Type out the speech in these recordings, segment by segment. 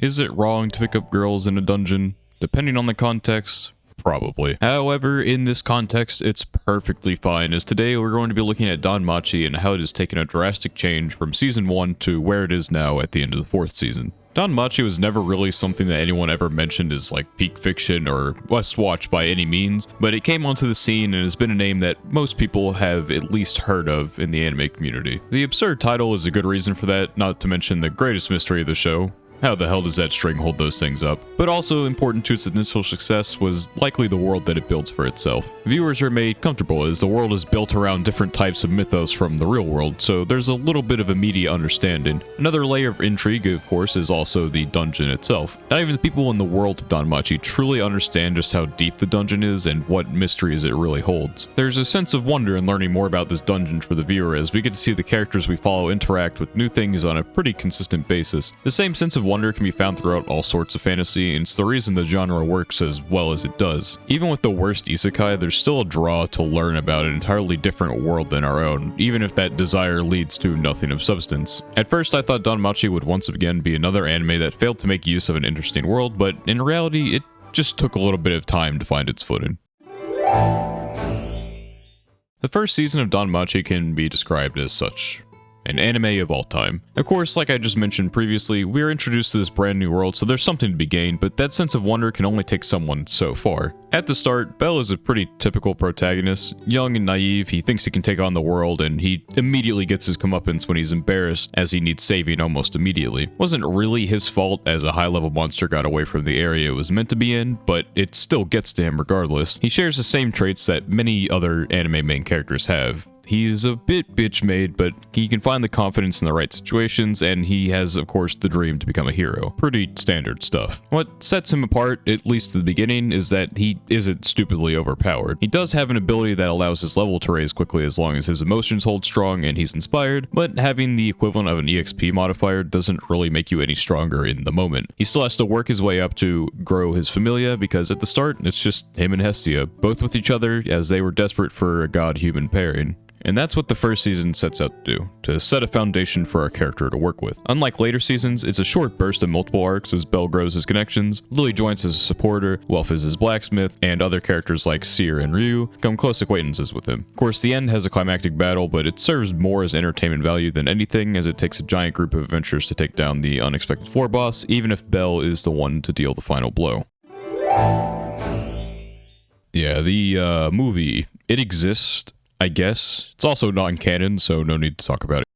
Is it wrong to pick up girls in a dungeon? Depending on the context, probably. However, in this context, it's perfectly fine, as today we're going to be looking at Danmachi and how it has taken a drastic change from Season 1 to where it is now at the end of the 4th season. Danmachi was never really something that anyone ever mentioned as like peak fiction or must watch by any means, but it came onto the scene and has been a name that most people have at least heard of in the anime community. The absurd title is a good reason for that, not to mention the greatest mystery of the show. How the hell does that string hold those things up? But also important to its initial success was likely the world that it builds for itself. Viewers are made comfortable as the world is built around different types of mythos from the real world, so there's a little bit of immediate understanding. Another layer of intrigue, of course, is also the dungeon itself. Not even the people in the world of Danmachi truly understand just how deep the dungeon is and what mysteries it really holds. There's a sense of wonder in learning more about this dungeon for the viewer as we get to see the characters we follow interact with new things on a pretty consistent basis. The same sense of wonder can be found throughout all sorts of fantasy, and it's the reason the genre works as well as it does. Even with the worst isekai, there's still a draw to learn about an entirely different world than our own, even if that desire leads to nothing of substance. At first, I thought Danmachi would once again be another anime that failed to make use of an interesting world, but in reality, it just took a little bit of time to find its footing. The first season of Danmachi can be described as such. An anime of all time. Of course, like I just mentioned previously, we are introduced to this brand new world, so there's something to be gained, but that sense of wonder can only take someone so far. At the start, Bell is a pretty typical protagonist. Young and naive, he thinks he can take on the world, and he immediately gets his comeuppance when he's embarrassed, as he needs saving almost immediately. Wasn't really his fault, as a high-level monster got away from the area it was meant to be in, but it still gets to him regardless. He shares the same traits that many other anime main characters have. He's a bit bitch-made, but he can find the confidence in the right situations, and he has, of course, the dream to become a hero. Pretty standard stuff. What sets him apart, at least at the beginning, is that he isn't stupidly overpowered. He does have an ability that allows his level to raise quickly as long as his emotions hold strong and he's inspired, but having the equivalent of an EXP modifier doesn't really make you any stronger in the moment. He still has to work his way up to grow his familia, because at the start, it's just him and Hestia, both with each other as they were desperate for a god-human pairing. And that's what the first season sets out to do, to set a foundation for our character to work with. Unlike later seasons, it's a short burst of multiple arcs as Bell grows his connections, Lily joins as a supporter, Welf is his blacksmith, and other characters like Seer and Ryu become close acquaintances with him. Of course, the end has a climactic battle, but it serves more as entertainment value than anything, as it takes a giant group of adventurers to take down the unexpected floor boss, even if Bell is the one to deal the final blow. Yeah, the movie, it exists, I guess. It's also non-canon, so no need to talk about it.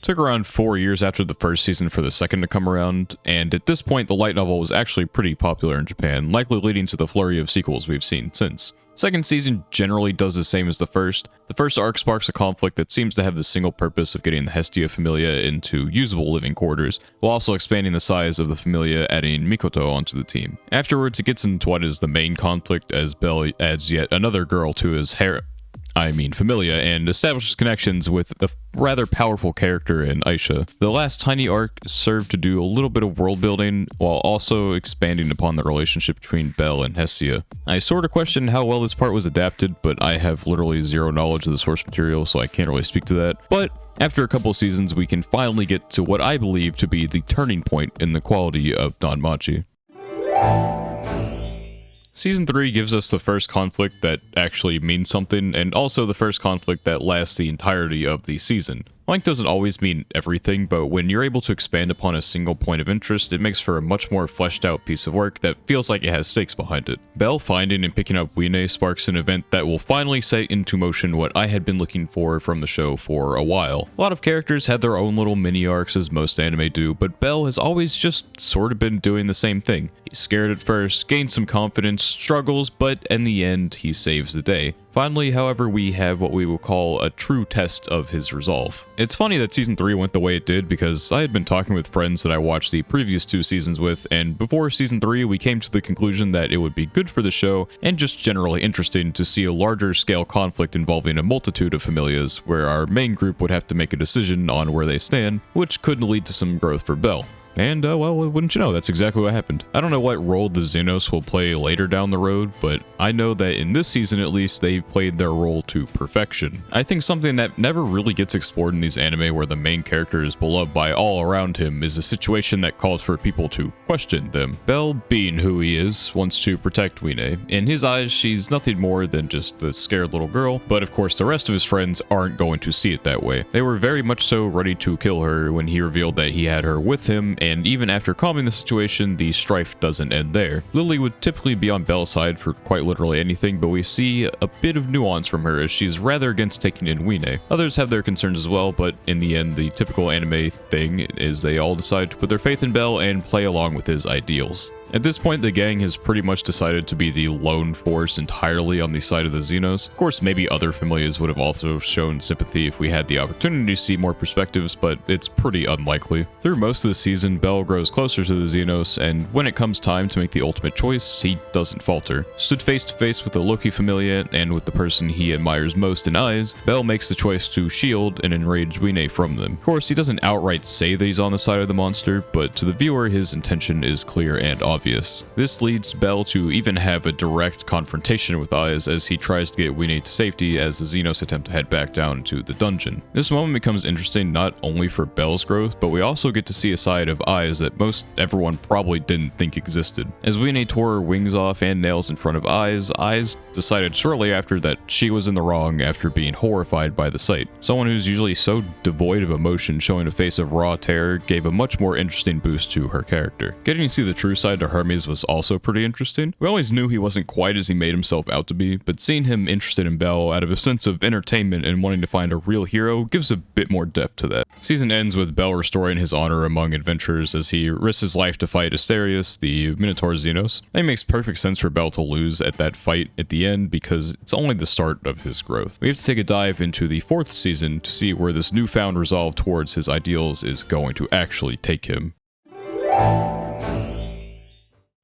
Took around 4 years after the first season for the second to come around, and at this point the light novel was actually pretty popular in Japan, likely leading to the flurry of sequels we've seen since. Second season generally does the same as the first. The first arc sparks a conflict that seems to have the single purpose of getting the Hestia Familia into usable living quarters, while also expanding the size of the Familia, adding Mikoto onto the team. Afterwards, it gets into what is the main conflict, as Bell adds yet another girl to his Familia, and establishes connections with a rather powerful character in Aisha. The last tiny arc served to do a little bit of world building, while also expanding upon the relationship between Bell and Hestia. I sort of question how well this part was adapted, but I have literally zero knowledge of the source material, so I can't really speak to that. But after a couple seasons, we can finally get to what I believe to be the turning point in the quality of Danmachi. Season 3 gives us the first conflict that actually means something, and also the first conflict that lasts the entirety of the season. Length doesn't always mean everything, but when you're able to expand upon a single point of interest, it makes for a much more fleshed out piece of work that feels like it has stakes behind it. Bell finding and picking up Wine sparks an event that will finally set into motion what I had been looking for from the show for a while. A lot of characters had their own little mini arcs, as most anime do, but Bell has always just sort of been doing the same thing. He's scared at first, gains some confidence, struggles, but in the end, he saves the day. Finally, however, we have what we will call a true test of his resolve. It's funny that Season 3 went the way it did, because I had been talking with friends that I watched the previous 2 seasons with, and before Season 3 we came to the conclusion that it would be good for the show, and just generally interesting to see a larger scale conflict involving a multitude of familias, where our main group would have to make a decision on where they stand, which could lead to some growth for Bell. And, well, wouldn't you know, that's exactly what happened. I don't know what role the Xenos will play later down the road, but I know that in this season at least, they played their role to perfection. I think something that never really gets explored in these anime where the main character is beloved by all around him is a situation that calls for people to question them. Bell, being who he is, wants to protect Wine. In his eyes, she's nothing more than just the scared little girl, but of course the rest of his friends aren't going to see it that way. They were very much so ready to kill her when he revealed that he had her with him, and even after calming the situation, the strife doesn't end there. Lily would typically be on Belle's side for quite literally anything, but we see a bit of nuance from her as she's rather against taking in Wine. Others have their concerns as well, but in the end, the typical anime thing is they all decide to put their faith in Belle and play along with his ideals. At this point, the gang has pretty much decided to be the lone force entirely on the side of the Xenos. Of course, maybe other familiars would have also shown sympathy if we had the opportunity to see more perspectives, but it's pretty unlikely. Through most of the season, Bell grows closer to the Xenos, and when it comes time to make the ultimate choice, he doesn't falter. Stood face to face with the Loki familia and with the person he admires most in eyes, Bell makes the choice to shield and enrage Wine from them. Of course, he doesn't outright say that he's on the side of the monster, but to the viewer, his intention is clear and obvious. This leads Bell to even have a direct confrontation with Eyes as he tries to get Wine to safety as the Xenos attempt to head back down to the dungeon. This moment becomes interesting not only for Bell's growth, but we also get to see a side of Eyes that most everyone probably didn't think existed. As Wine tore her wings off and nails in front of Eyes decided shortly after that she was in the wrong after being horrified by the sight. Someone who's usually so devoid of emotion showing a face of raw terror gave a much more interesting boost to her character. Getting to see the true side to Hermes was also pretty interesting. We always knew he wasn't quite as he made himself out to be, but seeing him interested in Belle out of a sense of entertainment and wanting to find a real hero gives a bit more depth to that. Season ends with Bell restoring his honor among adventurers as he risks his life to fight Asterius, the Minotaur Xenos. It makes perfect sense for Bell to lose at that fight at the end because it's only the start of his growth. We have to take a dive into the 4th season to see where this newfound resolve towards his ideals is going to actually take him.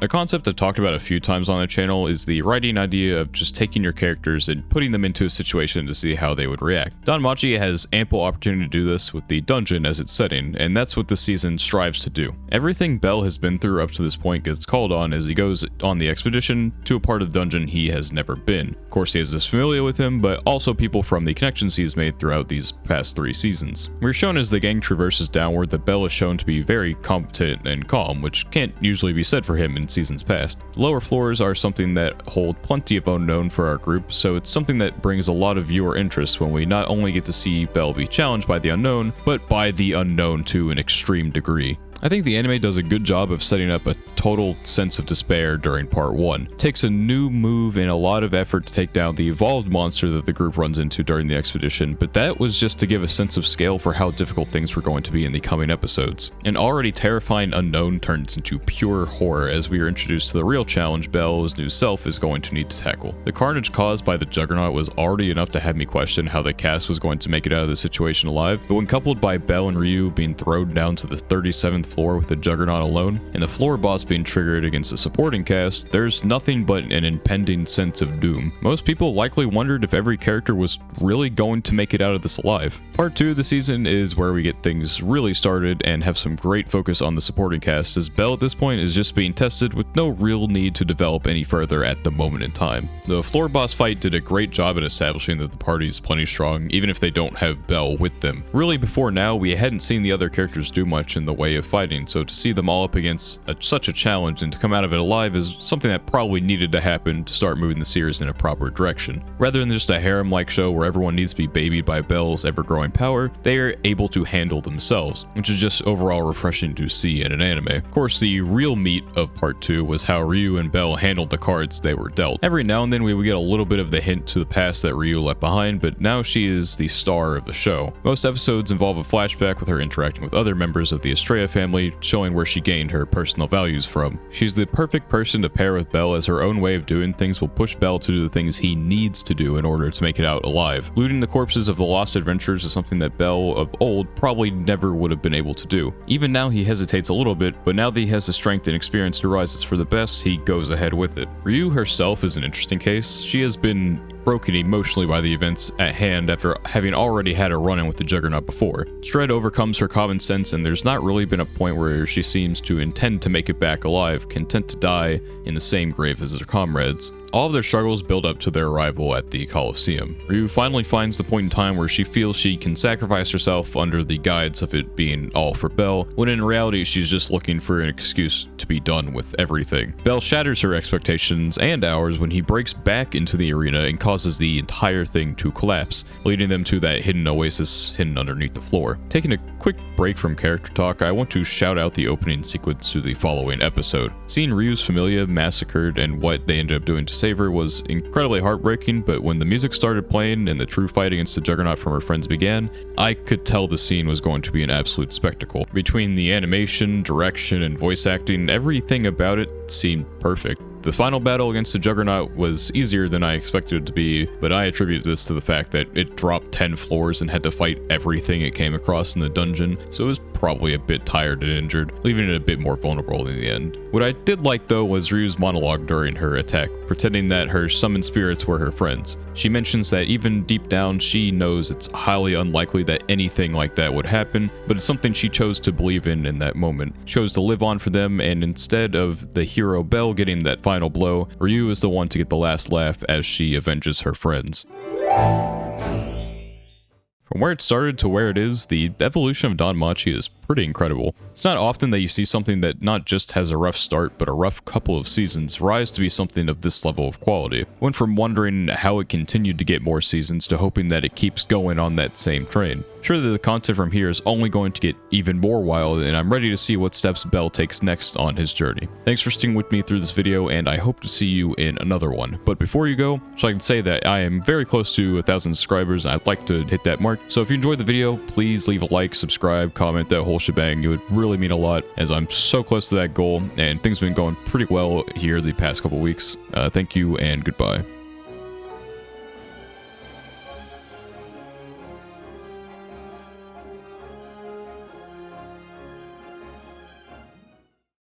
A concept I've talked about a few times on the channel is the writing idea of just taking your characters and putting them into a situation to see how they would react. Danmachi has ample opportunity to do this with the dungeon as its setting, and that's what the season strives to do. Everything Bell has been through up to this point gets called on as he goes on the expedition to a part of the dungeon he has never been. Of course, he has this familiar with him, but also people from the connections he's made throughout these past 3 seasons. We're shown as the gang traverses downward that Bell is shown to be very competent and calm, which can't usually be said for him in seasons past. The lower floors are something that hold plenty of unknown for our group, so it's something that brings a lot of viewer interest when we not only get to see Bell be challenged by the unknown, but by the unknown to an extreme degree. I think the anime does a good job of setting up a total sense of despair during part 1. It takes a new move and a lot of effort to take down the evolved monster that the group runs into during the expedition, but that was just to give a sense of scale for how difficult things were going to be in the coming episodes. An already terrifying unknown turns into pure horror as we are introduced to the real challenge Bell's new self is going to need to tackle. The carnage caused by the Juggernaut was already enough to have me question how the cast was going to make it out of the situation alive, but when coupled by Bell and Ryu being thrown down to the 37th floor with the Juggernaut alone, and the floor boss being triggered against the supporting cast, there's nothing but an impending sense of doom. Most people likely wondered if every character was really going to make it out of this alive. Part 2 of the season is where we get things really started and have some great focus on the supporting cast, as Bell at this point is just being tested with no real need to develop any further at the moment in time. The floor boss fight did a great job at establishing that the party is plenty strong, even if they don't have Bell with them. Really, before now, we hadn't seen the other characters do much in the way of fighting, so to see them all up against such a challenge and to come out of it alive is something that probably needed to happen to start moving the series in a proper direction. Rather than just a harem-like show where everyone needs to be babied by Bell's ever-growing power, they are able to handle themselves, which is just overall refreshing to see in an anime. Of course, the real meat of part 2 was how Ryu and Bell handled the cards they were dealt. Every now and then we would get a little bit of the hint to the past that Ryu left behind, but now she is the star of the show. Most episodes involve a flashback with her interacting with other members of the Estrella family, showing where she gained her personal values from. She's the perfect person to pair with Bell, as her own way of doing things will push Bell to do the things he needs to do in order to make it out alive. Looting the corpses of the lost adventurers is something that Bell of old probably never would have been able to do. Even now he hesitates a little bit, but now that he has the strength and experience to realize it's for the best, he goes ahead with it. Ryu herself is an interesting case. She has been broken emotionally by the events at hand after having already had a run-in with the Juggernaut before. Stredd overcomes her common sense, and there's not really been a point where she seems to intend to make it back alive, content to die in the same grave as her comrades. All of their struggles build up to their arrival at the Colosseum. Ryu finally finds the point in time where she feels she can sacrifice herself under the guise of it being all for Belle, when in reality she's just looking for an excuse to be done with everything. Belle shatters her expectations and ours when he breaks back into the arena and causes the entire thing to collapse, leading them to that hidden oasis hidden underneath the floor. Taking a quick break from character talk, I want to shout out the opening sequence to the following episode. Seeing Ryu's familia massacred and what they ended up doing to save her was incredibly heartbreaking, but when the music started playing and the true fight against the Juggernaut from her friends began, I could tell the scene was going to be an absolute spectacle. Between the animation, direction, and voice acting, everything about it seemed perfect. The final battle against the Juggernaut was easier than I expected it to be, but I attribute this to the fact that it dropped 10 floors and had to fight everything it came across in the dungeon, so it was probably a bit tired and injured, leaving it a bit more vulnerable in the end. What I did like though was Ryu's monologue during her attack, pretending that her summoned spirits were her friends. She mentions that even deep down she knows it's highly unlikely that anything like that would happen, but it's something she chose to believe in that moment, chose to live on for them, and instead of the hero Belle getting that final blow, Ryu is the one to get the last laugh as she avenges her friends. From where it started to where it is, the evolution of Danmachi is pretty incredible. It's not often that you see something that not just has a rough start, but a rough couple of seasons rise to be something of this level of quality. Went from wondering how it continued to get more seasons to hoping that it keeps going on that same train. Sure that the content from here is only going to get even more wild, and I'm ready to see what steps Belle takes next on his journey. Thanks for sticking with me through this video, and I hope to see you in another one. But before you go, so I can say that I am very close to 1,000 subscribers, and I'd like to hit that mark. So if you enjoyed the video, please leave a like, subscribe, comment, that whole shebang. It would really mean a lot, as I'm so close to that goal, and things have been going pretty well here the past couple weeks. Thank you, and goodbye.